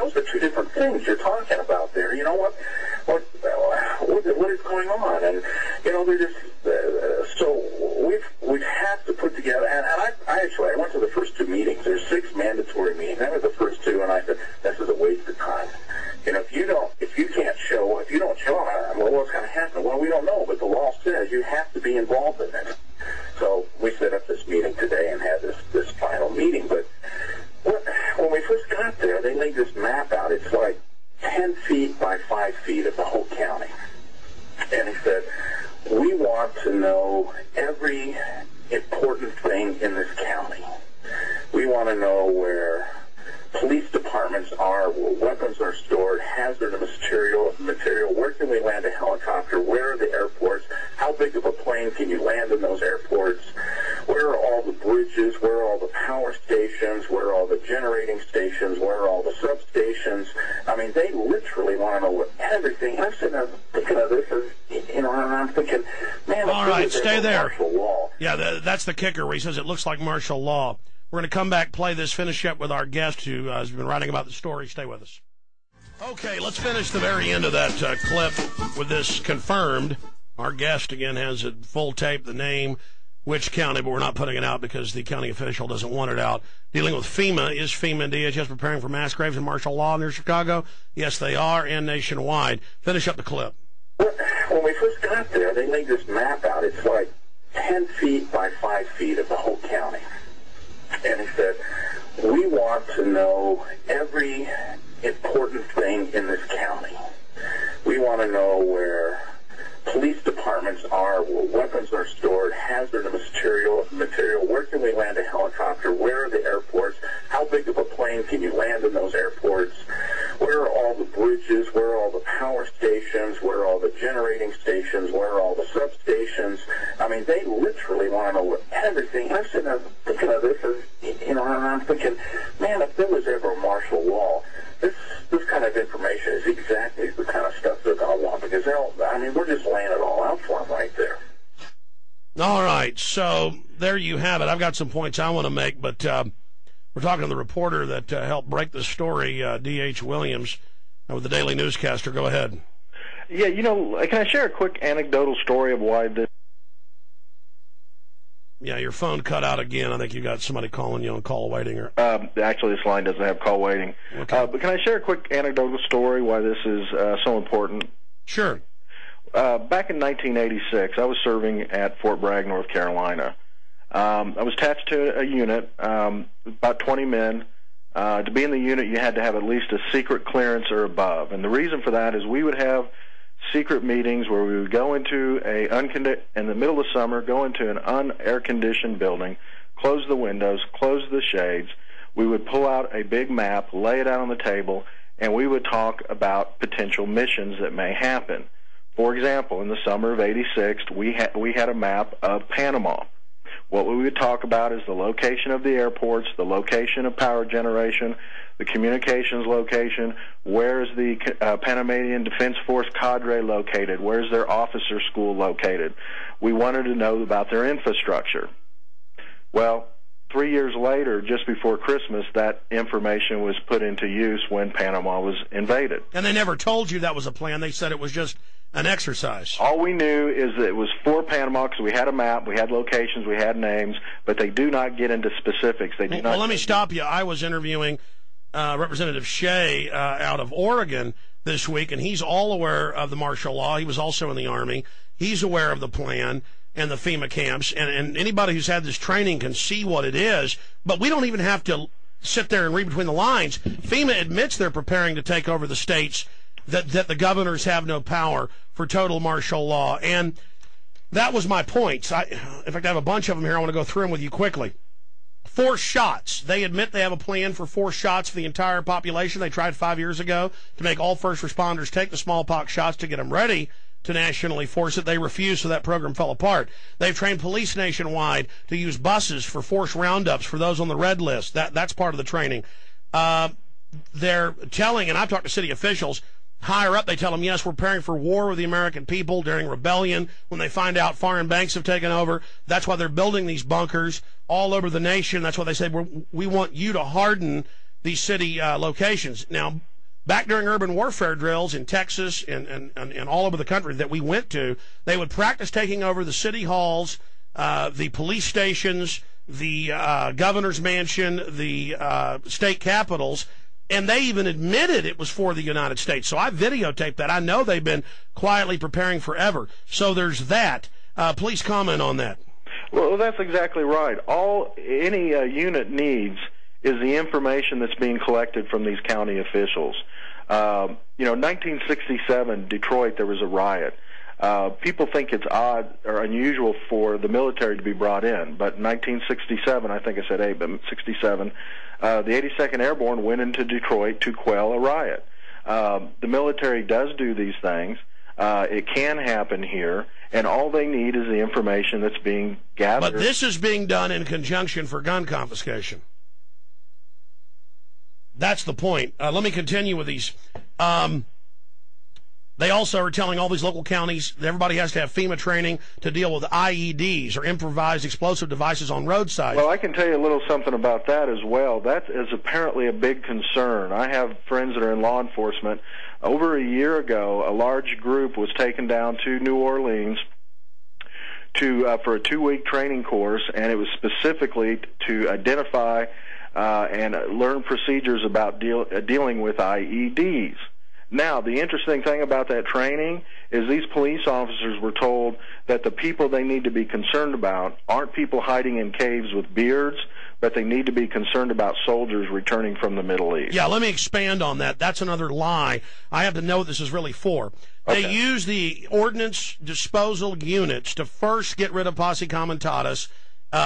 those are two different things you're talking about there. You know what is going on? And they're just so we've had to put together. And I went to the first two meetings. There's 6 mandatory meetings. I went to the first 2, and I said this is a waste of time. If you don't show them, well, what's going to happen? Well, we don't know, but the law says you have to be involved in it. So we set up this meeting today and had this final meeting. But when we first got there, they laid this map out. It's like 10 feet by 5 feet of the whole county. And he said, we want to know every important thing in this county. We want to know where police departments are, where weapons are stored, hazardous material, where can we land a helicopter, where are the airports, how big of a plane can you land in those airports, where are all the bridges, where are all the power stations, where are all the generating stations, where are all the substations. I mean, they literally want to know everything. And I'm sitting there thinking of this, and I'm thinking, man, all right, stay there. Martial law. Yeah, that's the kicker where he says it looks like martial law. We're going to come back, play this, finish up with our guest who has been writing about the story. Stay with us. Okay, let's finish the very end of that clip with this confirmed. Our guest, again, has it full tape, the name, which county, but we're not putting it out because the county official doesn't want it out. Dealing with FEMA. Is FEMA and DHS preparing for mass graves and martial law near Chicago? Yes, they are, and nationwide. Finish up the clip. When we first got there, they laid this map out. It's like 10 feet by 5 feet of the whole county. And he said, we want to know every important thing in this county. We want to know where police departments are, where weapons are stored, hazardous material, where can we land a helicopter, where are the airports, how big of a plane can you land in those airports, where are all the bridges, where are all the power stations, where are all the generating stations, where are all the substations. I mean, they literally want to know everything. I'm sitting there thinking of this, and I'm thinking, man, if there was ever a martial law, this kind of information is exactly the kind of stuff they're going to want, because we're just laying it all out for them right there. All right, so there you have it. I've got some points I want to make, but we're talking to the reporter that helped break the story, D.H. Williams, with the Daily Newscaster. Go ahead. Yeah, can I share a quick anecdotal story of why this? Yeah, your phone cut out again. I think you got somebody calling you on call waiting. Or actually, this line doesn't have call waiting. Okay. But can I share a quick anecdotal story why this is so important? Sure. Back in 1986, I was serving at Fort Bragg, North Carolina. I was attached to a unit, about 20 men. To be in the unit, you had to have at least a secret clearance or above. And the reason for that is we would have secret meetings where we would go into in the middle of summer, go into an unair-conditioned building, close the windows, close the shades. We would pull out a big map, lay it out on the table, and we would talk about potential missions that may happen. For example, in the summer of '86, we had a map of Panama. What we would talk about is the location of the airports, the location of power generation, the communications location, where is the Panamanian Defense Force cadre located, where is their officer school located. We wanted to know about their infrastructure. Well, 3 years later, just before Christmas, that information was put into use when Panama was invaded. And they never told you that was a plan. They said it was just an exercise. All we knew is that it was for Panama because we had a map, we had locations, we had names, but they do not get into specifics. They do not. Well, let me stop you. I was interviewing Representative Shea out of Oregon this week, and he's all aware of the martial law. He was also in the Army. He's aware of the plan and the FEMA camps, and anybody who's had this training can see what it is, but we don't even have to sit there and read between the lines. FEMA admits they're preparing to take over the states, that the governors have no power for total martial law, and that was my point. In fact, I have a bunch of them here. I want to go through them with you quickly. Forced shots. They admit they have a plan for forced shots for the entire population. They tried 5 years ago to make all first responders take the smallpox shots to get them ready to nationally force it. They refused, so that program fell apart. They've trained police nationwide to use buses for forced roundups for those on the red list. That's part of the training. They're telling, and I've talked to city officials, higher up, they tell them, yes, we're preparing for war with the American people during rebellion when they find out foreign banks have taken over. That's why they're building these bunkers all over the nation. That's why they say we want you to harden these city locations. Now, back during urban warfare drills in Texas and all over the country that we went to, they would practice taking over the city halls, the police stations, the governor's mansion, the state capitals, and they even admitted it was for the United States. So I videotaped that. I know they've been quietly preparing forever. So there's that. Please comment on that. Well, that's exactly right. All any unit needs is the information that's being collected from these county officials. 1967, Detroit, there was a riot. People think it's odd or unusual for the military to be brought in, but in 1967, I think I said 8, but 67, the 82nd Airborne went into Detroit to quell a riot. The military does do these things. It can happen here, and all they need is the information that's being gathered. But this is being done in conjunction for gun confiscation. That's the point. Let me continue with these. They also are telling all these local counties that everybody has to have FEMA training to deal with IEDs, or improvised explosive devices on roadsides. Well, I can tell you a little something about that as well. That is apparently a big concern. I have friends that are in law enforcement. Over a year ago, a large group was taken down to New Orleans for a 2-week training course, and it was specifically to identify and learn procedures about dealing with IEDs. Now, the interesting thing about that training is these police officers were told that the people they need to be concerned about aren't people hiding in caves with beards, but they need to be concerned about soldiers returning from the Middle East. Yeah, let me expand on that. That's another lie. I have to know what this is really for. They use the ordnance disposal units to first get rid of posse comitatus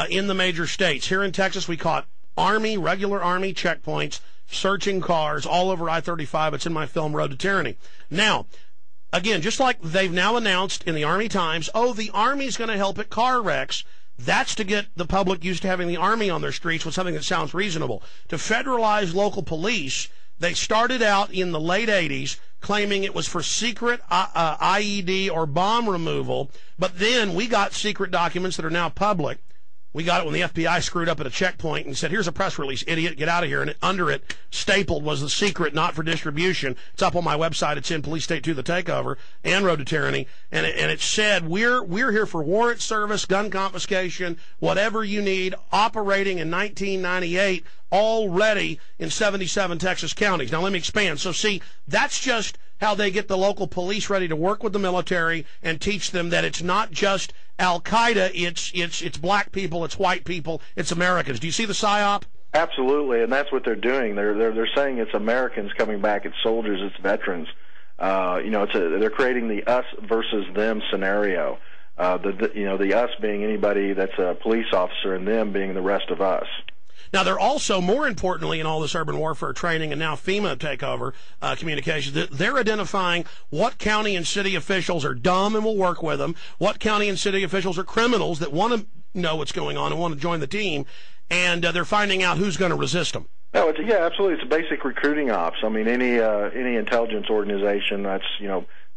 in the major states. Here in Texas, we caught regular Army checkpoints, searching cars all over I-35. It's in my film, Road to Tyranny. Now, again, just like they've now announced in the Army Times, the Army's going to help at car wrecks. That's to get the public used to having the Army on their streets with something that sounds reasonable. To federalize local police, they started out in the late 80s claiming it was for secret IED or bomb removal, but then we got secret documents that are now public. We got it when the FBI screwed up at a checkpoint and said, here's a press release, idiot, get out of here. And under it, stapled, was the secret, not for distribution. It's up on my website. It's in Police State 2, The Takeover, and Road to Tyranny. And it said, we're here for warrant service, gun confiscation, whatever you need, operating in 1998, already in 77 Texas counties. Now, let me expand. So, see, that's just how they get the local police ready to work with the military and teach them that it's not just Al-Qaeda, it's black people, it's white people, it's Americans. Do you see the PSYOP? Absolutely, and that's what they're doing. They're saying it's Americans coming back, it's soldiers, it's veterans. They're creating the us versus them scenario. The us being anybody that's a police officer, and them being the rest of us. Now, they're also, more importantly, in all this urban warfare training and now FEMA takeover communications, they're identifying what county and city officials are dumb and will work with them, what county and city officials are criminals that want to know what's going on and want to join the team, and they're finding out who's going to resist them. No, absolutely. It's a basic recruiting ops. I mean, any intelligence organization, that's,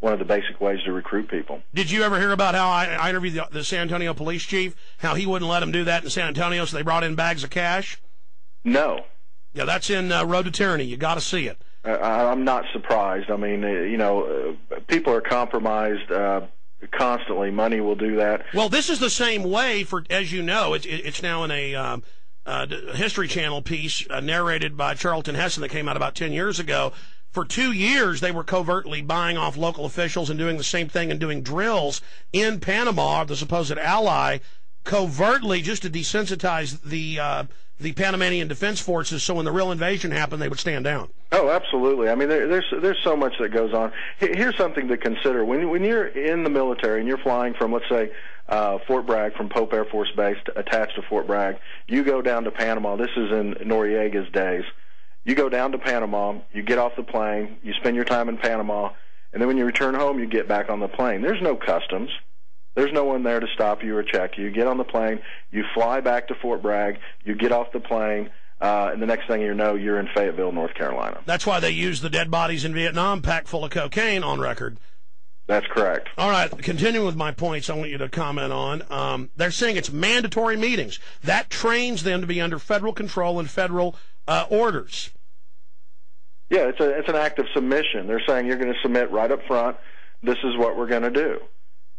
one of the basic ways to recruit people. Did you ever hear about how I interviewed the San Antonio police chief, how he wouldn't let them do that in San Antonio, so they brought in bags of cash? No. Yeah, that's in Road to Tyranny. You got to see it. I'm not surprised. I mean, people are compromised constantly. Money will do that. Well, this is the same way for, as you know, it's now in a History Channel piece narrated by Charlton Heston that came out about 10 years ago. For 2 years, they were covertly buying off local officials and doing the same thing and doing drills in Panama, the supposed ally, covertly just to desensitize the Panamanian Defense Forces, so when the real invasion happened, they would stand down. Oh, absolutely. I mean, there's so much that goes on. Here's something to consider. When you're in the military and you're flying from, let's say, Fort Bragg, from Pope Air Force Base attached to Fort Bragg, you go down to Panama. This is in Noriega's days. You go down to Panama, you get off the plane, you spend your time in Panama, and then when you return home, you get back on the plane. There's no customs. There's no one there to stop you or check you. You get on the plane, you fly back to Fort Bragg, you get off the plane, and the next thing you know, you're in Fayetteville, North Carolina. That's why they use the dead bodies in Vietnam packed full of cocaine on record. That's correct. All right, continuing with my points, I want you to comment on. They're saying it's mandatory meetings. That trains them to be under federal control and federal orders. Yeah, it's an act of submission. They're saying you're going to submit right up front. This is what we're going to do.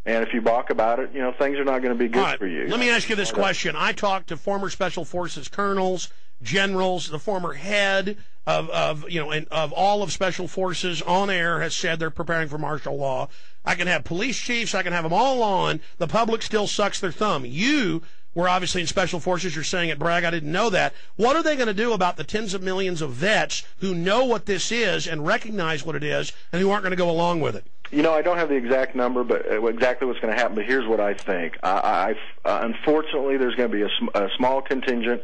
And if you balk about it, things are not going to be good for you. Let me ask you this question. I talked to former Special Forces colonels, generals, the former head of all of Special Forces on air has said they're preparing for martial law. I can have police chiefs. I can have them all on. The public still sucks their thumb. You were obviously in Special Forces. You're saying it, Bragg. I didn't know that. What are they going to do about the tens of millions of vets who know what this is and recognize what it is and who aren't going to go along with it? I don't have the exact number, but exactly what's going to happen. But here's what I think. Unfortunately, there's going to be a small contingent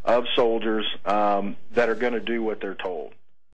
of soldiers that are going to do what they're told.